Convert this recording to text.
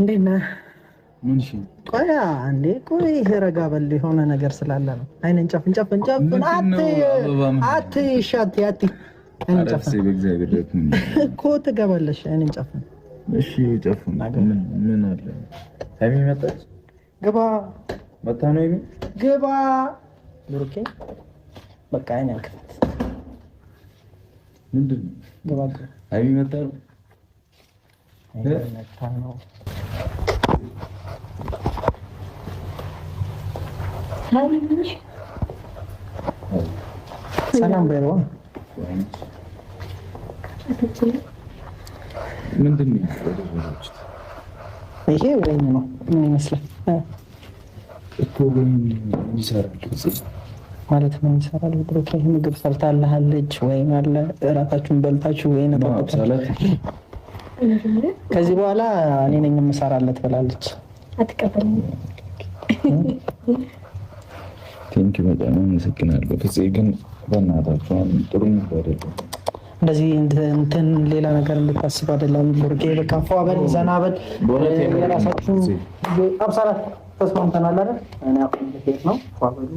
እንዴት ነህ? ምን እሺ፣ ቆይ አንዴ ቆይ፣ ረጋ በል። የሆነ ነገር ስላለ ነው። አይነን ጨፍን አትሻት አይነን ጨፍን እኮ ትገባለሽ። አይነን ጨፍን። እሺ ጨፍን። ምን አለ? ሃይሚ መጣች። ግባ። መጣ ነው ሃይሚ። ግባ ብሩኬ። በቃ አይነን ክፈት። ምንድን ነው? ግባ። ሃይሚ መጣ ነው። መጣ ነው። ሰላም በይዋ። ምንድን ነው ይሄ? ወይን ነው። ምን ይመስላል እኮ? ወይን ይሰራል ማለት ምን ይሰራል? ብሩኬ ምግብ ሰርታለች ወይም አለ እራታችሁን በልታችሁ ወይ ነው ማብሰላት። ከዚህ በኋላ እኔ ነኝ የምሰራለት ብላለች። አትቀበልም? ቴንኪ በጣም አመሰግናለሁ። ከዚህ ግን በእናታችሁ ጥሩ ነገር አይደለም። እንደዚህ እንትን ሌላ ነገር እንድታስብ አይደለም ብሩኬ። በቃ ፏ በል ዘና በል። የራሳችሁ አብሰራት ተስማምተናል አይደል? እኔ አሁን ነው ፏ በሉ